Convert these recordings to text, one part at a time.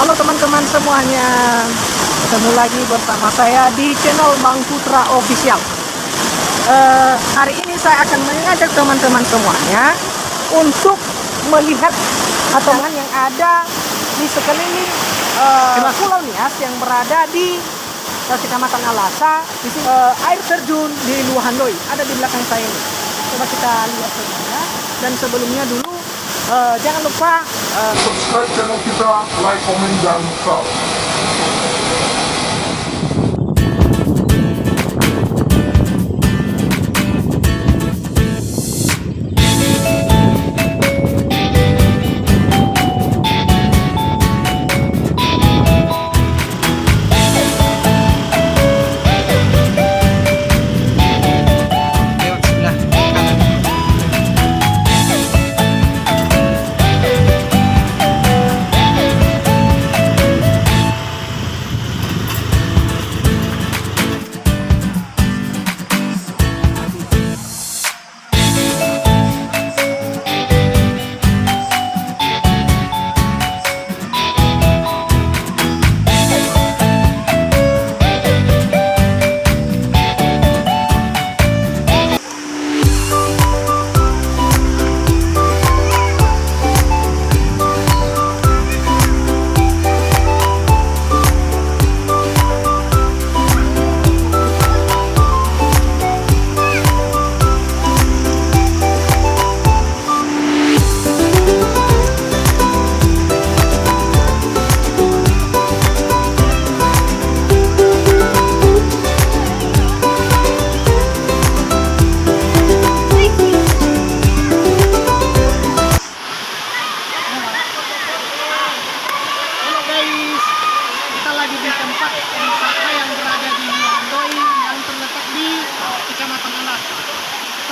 Halo teman-teman semuanya, ketemu lagi bersama saya di channel Bang Putra Official. Hari ini saya akan mengajak teman-teman semuanya untuk melihat atangan yang ada di sekeliling Pulau Nias yang berada di Kecamatan Alasa. Di sini air terjun di Luhandoi ada di belakang saya ini. Coba kita lihat semuanya. Dan sebelumnya dulu jangan lupa subscribe channel kita, like, komen, dan subscribe.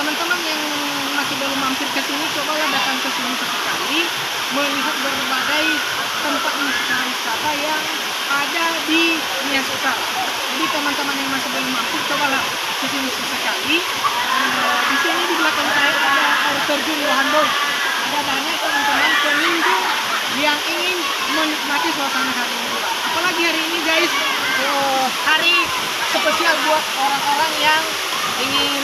teman-teman yang masih belum mampir ke sini, cobalah datang ke sini sekali, melihat berbagai tempat wisata yang ada di Nias Utara. Jadi teman-teman yang masih belum mampir, cobalah ke sini sekali. Di sini di belakang saya ada air terjun Luhandoi. Ada banyak teman-teman pengunjung yang ingin menikmati suasana hari ini. Apalagi hari ini guys, hari spesial buat orang-orang yang ingin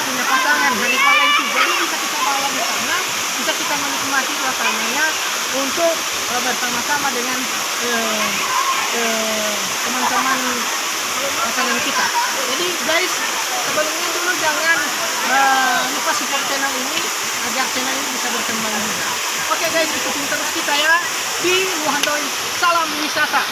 punya pasangan, hari Valentine. Jadi bisa kita bawa di sana, bisa kita menikmati suasananya untuk bersama-sama dengan teman-teman pasangan kita. Jadi guys, sebelumnya dulu jangan lupa support channel ini agar channel ini bisa berkembang juga. Oke guys, ikutin terus kita ya di Luhandoi. Salam wisata.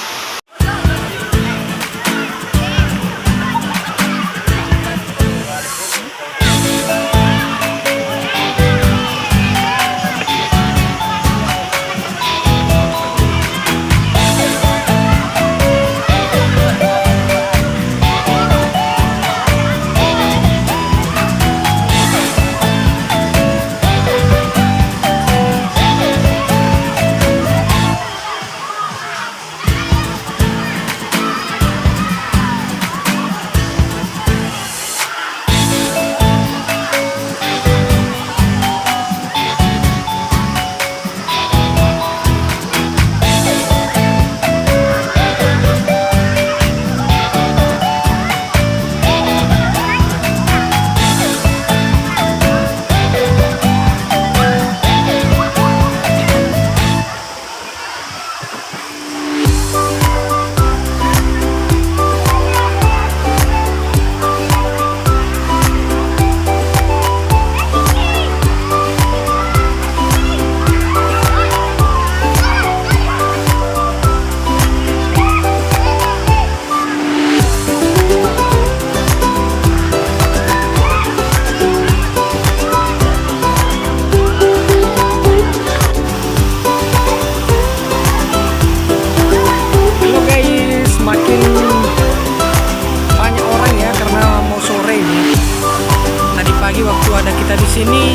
Di sini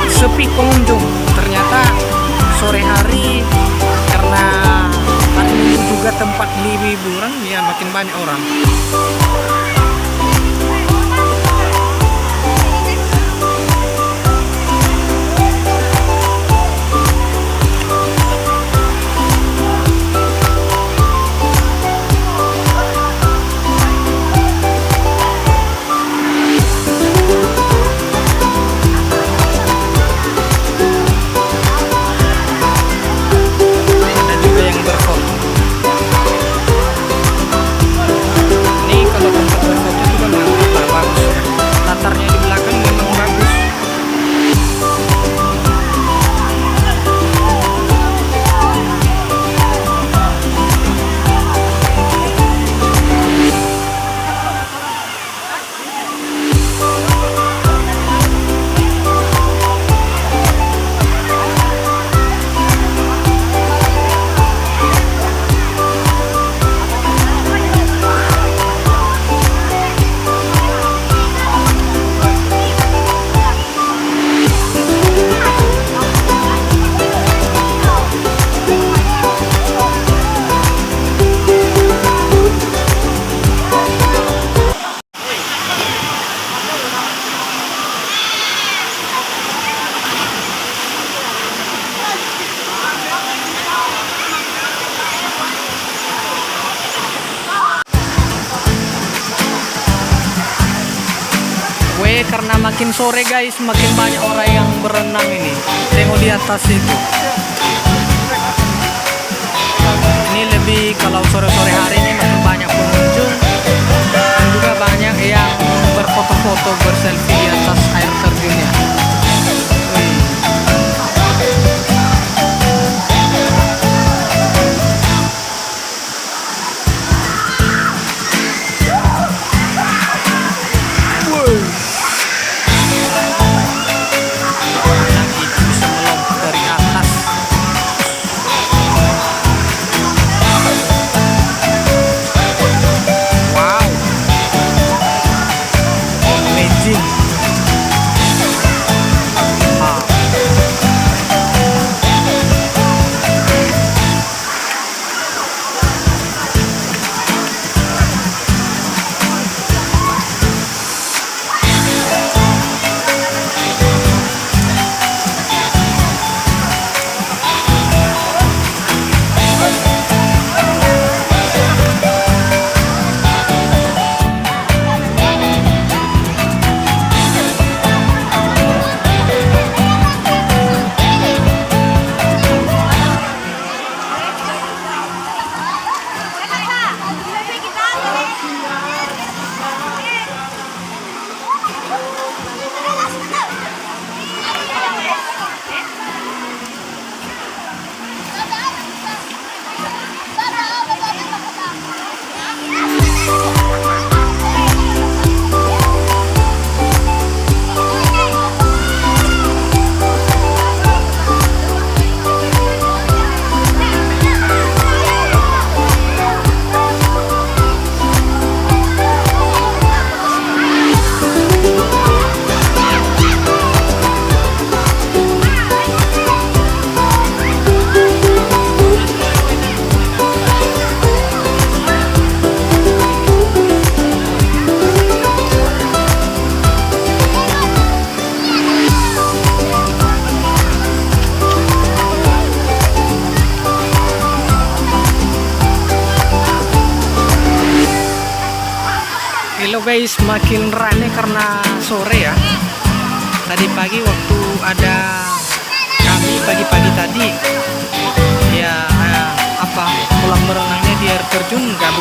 sepi pengunjung. Ternyata sore hari karena hari Minggu juga tempat liburan ya makin banyak orang. makin sore guys, makin banyak orang yang berenang ini. Tengok di atas itu. Ini lebih kalau sore-sore hari ini makin banyak pengunjung dan juga banyak yang berfoto-foto, berselfie di atas air terjunnya. Hello guys, makin rame karena sore ya. Tadi pagi waktu ada kami pagi-pagi tadi ya pulang berenangnya di air terjun nggak